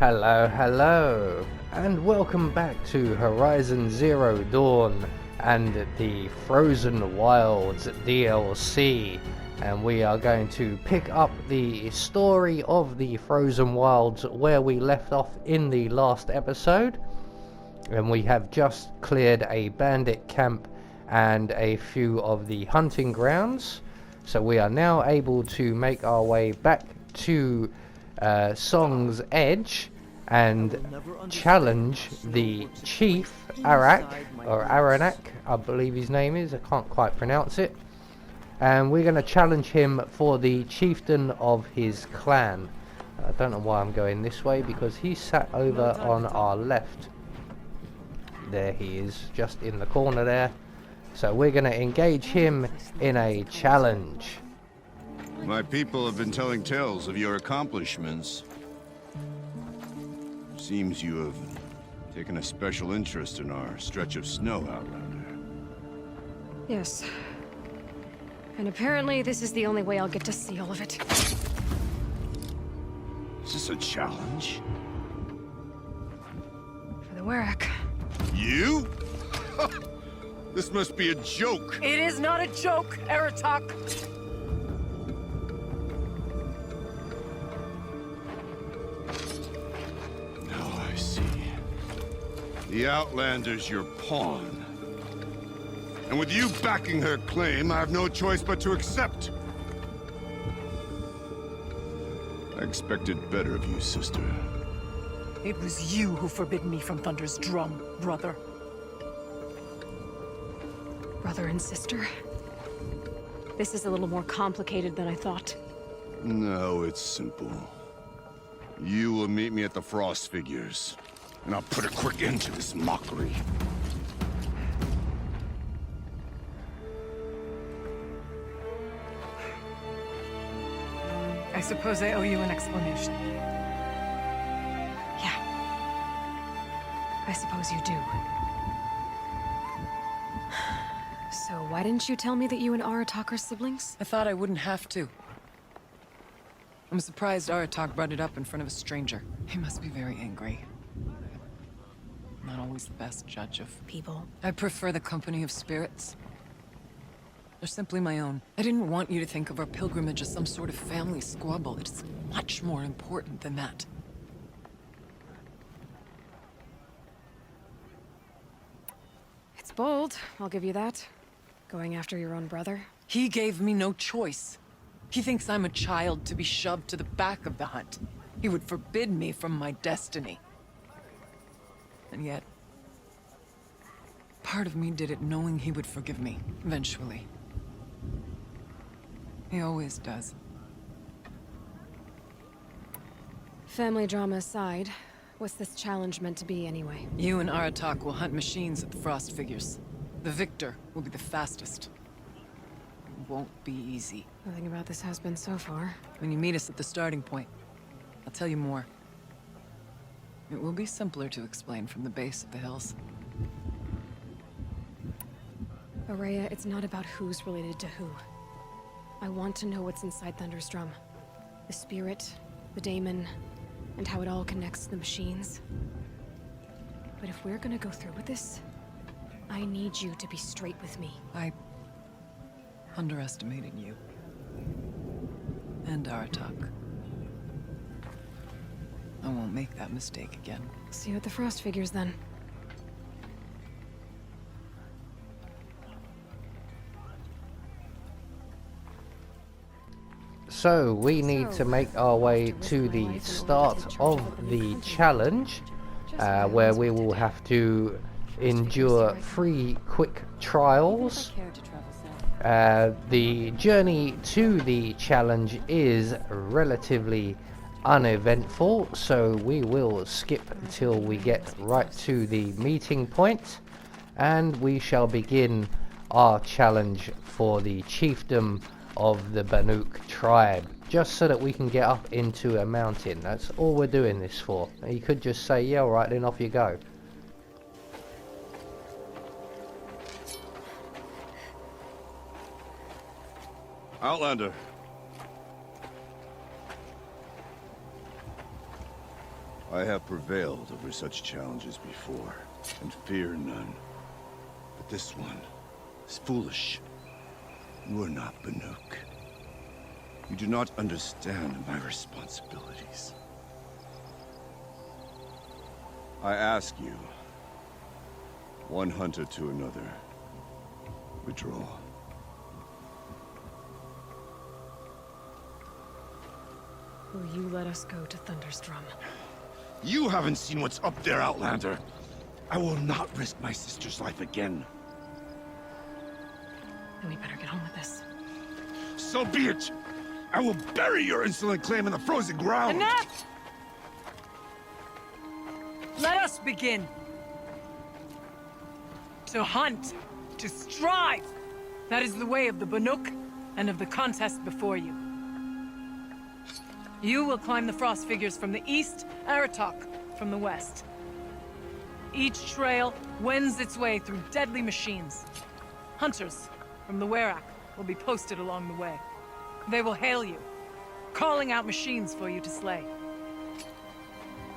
Hello, hello, and welcome back to Horizon Zero Dawn and the Frozen Wilds DLC. And we are going to pick up the story of the Frozen Wilds where we left off in the last episode. And we have just cleared a bandit camp and a few of the hunting grounds. So we are now able to make our way back to Song's Edge and challenge the chief Aranak, I believe his name is. I can't quite pronounce it. And we're going to challenge him for the chieftain of his clan. I don't know why I'm going this way, because he's sat over on our left. There he is, just in the corner there. So we're going to engage him in a challenge. My people have been telling tales of your accomplishments. Seems you have taken a special interest in our stretch of snow, Outlander. Yes. And apparently this is the only way I'll get to see all of it. Is this a challenge? For the Warwick. You? This must be a joke. It is not a joke, Aratak. Now I see. The Outlander's your pawn. And with you backing her claim, I have no choice but to accept. I expected better of you, sister. It was you who forbid me from Thunder's drum, brother. Brother and sister? This is a little more complicated than I thought. No, it's simple. You will meet me at the Frost Figures, and I'll put a quick end to this mockery. I suppose I owe you an explanation. Yeah. I suppose you do. So why didn't you tell me that you and Aratak are siblings? I thought I wouldn't have to. I'm surprised Aratak brought it up in front of a stranger. He must be very angry. Not always the best judge of People. I prefer the company of spirits. They're simply my own. I didn't want you to think of our pilgrimage as some sort of family squabble. It's much more important than that. It's bold, I'll give you that. Going after your own brother. He gave me no choice. He thinks I'm a child to be shoved to the back of the hunt. He would forbid me from my destiny. And yet, part of me did it knowing he would forgive me, eventually. He always does. Family drama aside, what's this challenge meant to be anyway? You and Aratak will hunt machines at the Frost Figures. The victor will be the fastest. It won't be easy. Nothing about this has been so far. When you meet us at the starting point, I'll tell you more. It will be simpler to explain from the base of the hills. Araya, it's not about who's related to who. I want to know what's inside Thunder's drum. The spirit, the daemon, and how it all connects to the machines. But if we're gonna go through with this, I need you to be straight with me. I underestimated you. And Aratak. I won't make that mistake again. See you at the Frost Figures then. So we need to make our way to the start of the challenge, where we will have to endure 3 quick trials. The journey to the challenge is relatively uneventful, so we will skip until we get right to the meeting point, and we shall begin our challenge for the chiefdom of the Banuk tribe, just so that we can get up into a mountain. That's all we're doing this for. You could just say, yeah, alright, then off you go. Outlander. I have prevailed over such challenges before, and fear none. But this one is foolish. You are not Banuk. You do not understand my responsibilities. I ask you, one hunter to another, withdraw. Will you let us go to Thunderstrom? You haven't seen what's up there, Outlander. I will not risk my sister's life again. Then we better get on with this. So be it! I will bury your insolent claim in the frozen ground! Enough! Let us begin. To hunt, to strive. That is the way of the Banuk and of the contest before you. You will climb the frost figures from the east, Aratok from the west. Each trail wends its way through deadly machines. Hunters from the Werak will be posted along the way. They will hail you, calling out machines for you to slay.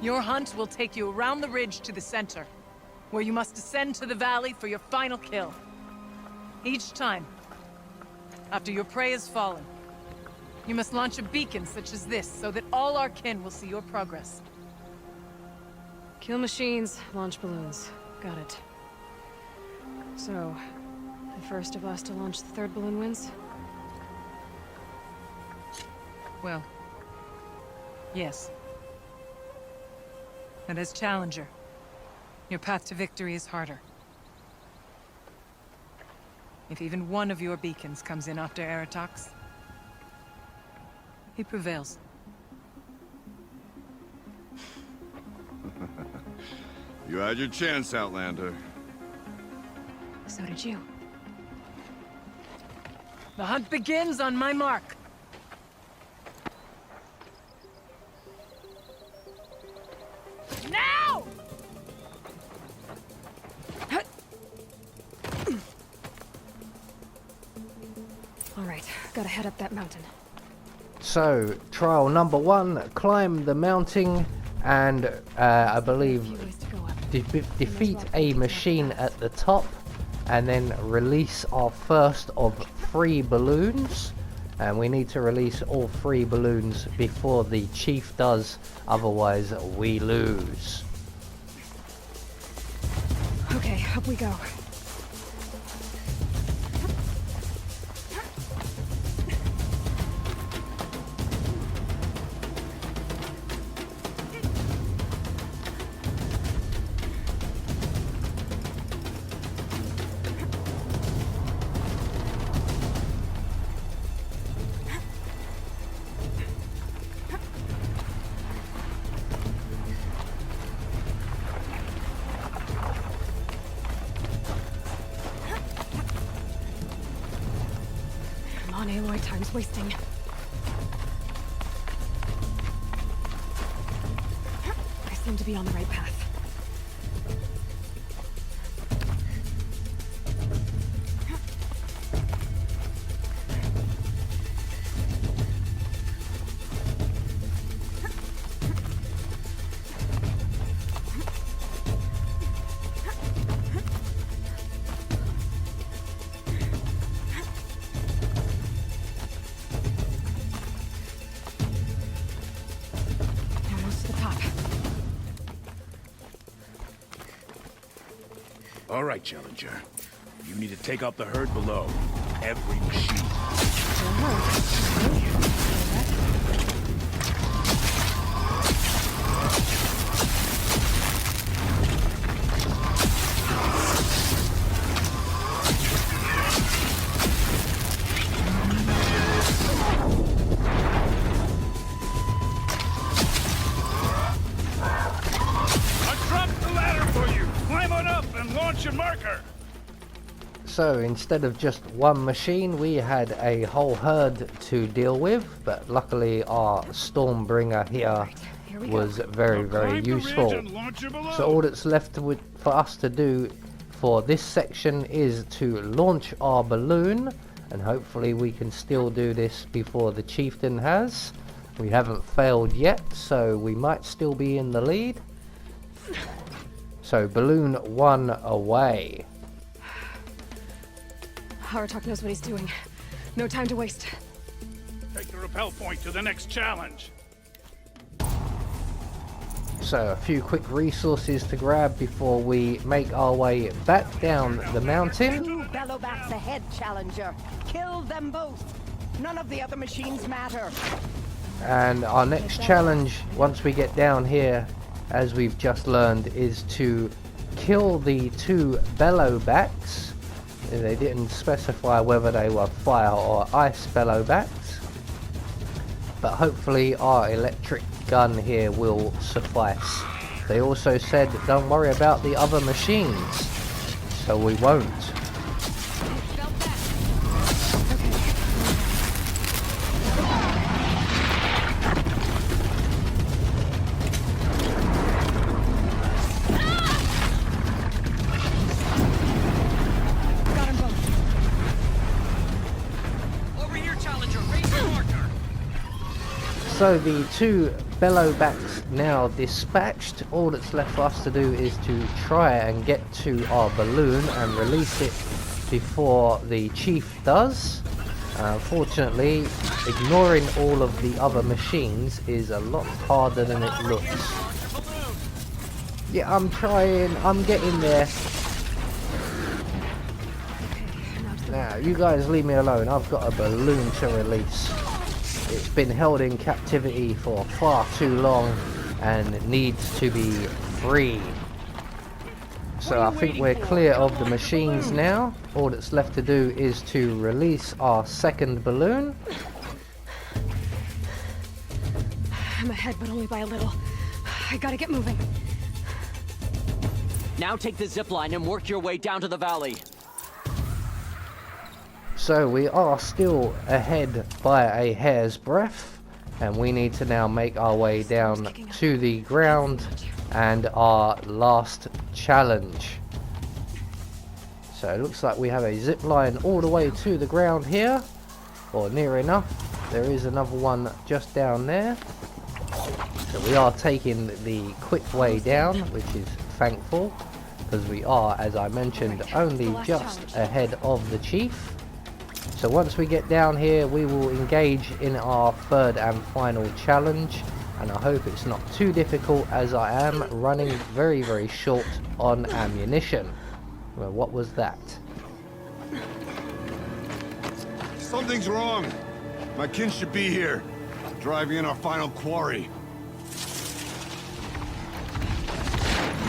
Your hunt will take you around the ridge to the center, where you must descend to the valley for your final kill. Each time, after your prey has fallen, you must launch a beacon such as this, so that all our kin will see your progress. Kill machines, launch balloons. Got it. So, the first of us to launch the third balloon wins? Well, yes. And as challenger, your path to victory is harder. If even one of your beacons comes in after Aratox, he prevails. You had your chance, Outlander. So did you. The hunt begins on my mark. Now! All right, gotta head up that mountain. So, trial number 1, climb the mountain and I believe Few ways to go up. defeat a machine at the top, and then release our first of 3 balloons. And we need to release all 3 balloons before the chief does, otherwise we lose. Okay, up we go. Come on, Aloy, time's wasting. I seem to be on the right path. Almost to the top. All right, Challenger. You need to take out the herd below. Every machine. I dropped the ladder for you! Climb on up and launch your marker! So instead of just one machine, we had a whole herd to deal with, but luckily our Stormbringer here Here we was go. very Climb the useful. ridge and launch her below. So all that's left for us to do for this section is to launch our balloon, and hopefully we can still do this before the chieftain has. We haven't failed yet, so we might still be in the lead. So balloon 1 away. Aratok knows what he's doing. No time to waste. Take the rappel point to the next challenge. So a few quick resources to grab before we make our way back down the mountain. 2 Bellowbacks ahead, Challenger. Kill them both. None of the other machines matter. And our next challenge, once we get down here, as we've just learned, is to kill the 2 Bellowbacks. They didn't specify whether they were fire or ice Bellowbacks, but hopefully our electric gun here will suffice. They also said don't worry about the other machines, so we won't. So the 2 Bellowbacks now dispatched. All that's left for us to do is to try and get to our balloon and release it before the chief does. Unfortunately, ignoring all of the other machines is a lot harder than it looks. Yeah, I'm trying. I'm getting there. Now, you guys leave me alone. I've got a balloon to release. It's been held in captivity for far too long and needs to be free. So I think we're clear of the machines now. All that's left to do is to release our second balloon. I'm ahead, but only by a little. I gotta get moving. Now take the zip line and work your way down to the valley. So we are still ahead by a hair's breadth, and we need to now make our way down to the ground and our last challenge. So it looks like we have a zip line all the way to the ground here, or near enough. There is another one just down there. So we are taking the quick way down, which is thankful, because we are, as I mentioned, only just ahead of the chief. So once we get down here, we will engage in our third and final challenge, and I hope it's not too difficult as I am running very, very short on ammunition. Well, what was that? Something's wrong. My kin should be here, driving in our final quarry.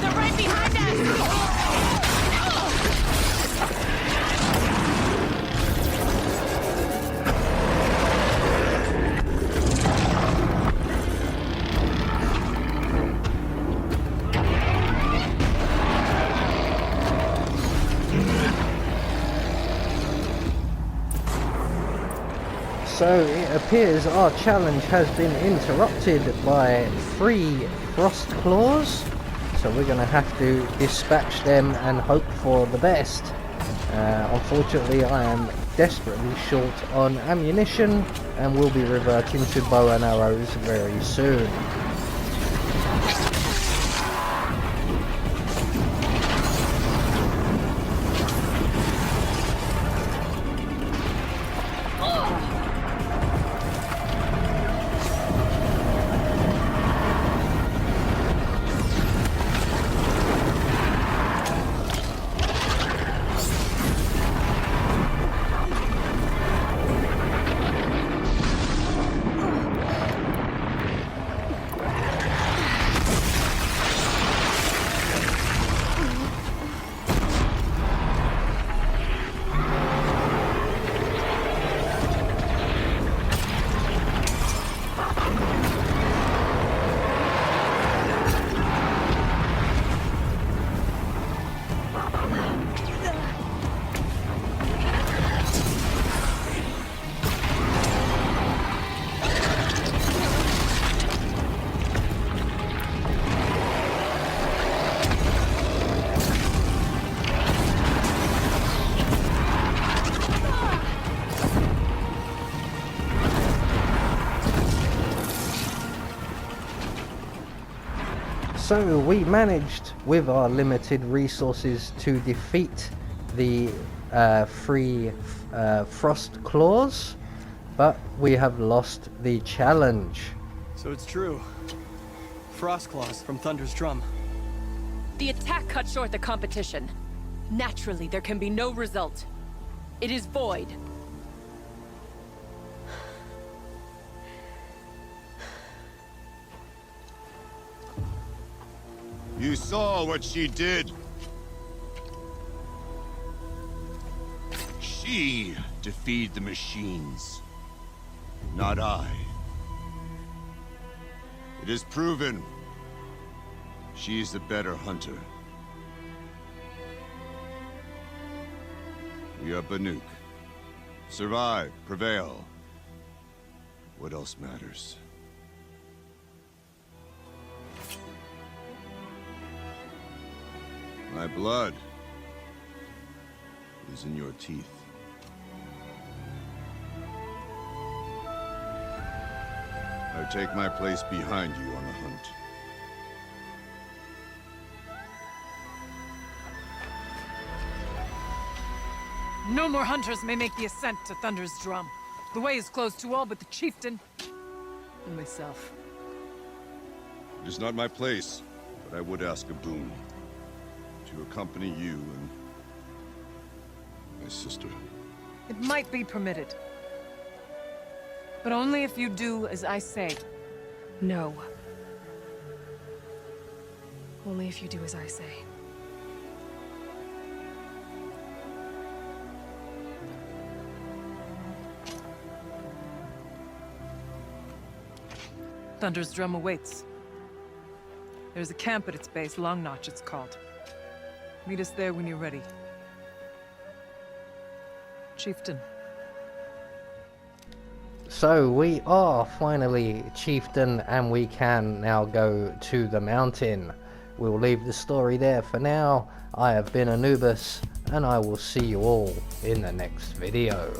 They're right behind us! So it appears our challenge has been interrupted by 3 frost claws, so we're going to have to dispatch them and hope for the best. Unfortunately, I am desperately short on ammunition and will be reverting to bow and arrows very soon. So we managed, with our limited resources, to defeat the three frost claws, but we have lost the challenge. So it's true. Frost claws from Thunder's drum. The attack cut short the competition. Naturally, there can be no result. It is void. You saw what she did. She defeated the machines, not I. It is proven. She is the better hunter. We are Banuk. Survive, prevail. What else matters? My blood is in your teeth. I take my place behind you on the hunt. No more hunters may make the ascent to Thunder's drum. The way is closed to all but the chieftain and myself. It is not my place, but I would ask a boon. To accompany you and my sister. It might be permitted. But only if you do as I say. No. Only if you do as I say. Thunder's drum awaits. There's a camp at its base, Long Notch it's called. Meet us there when you're ready. Chieftain. So we are finally chieftain, and we can now go to the mountain. We'll leave the story there for now. I have been Anubis, and I will see you all in the next video.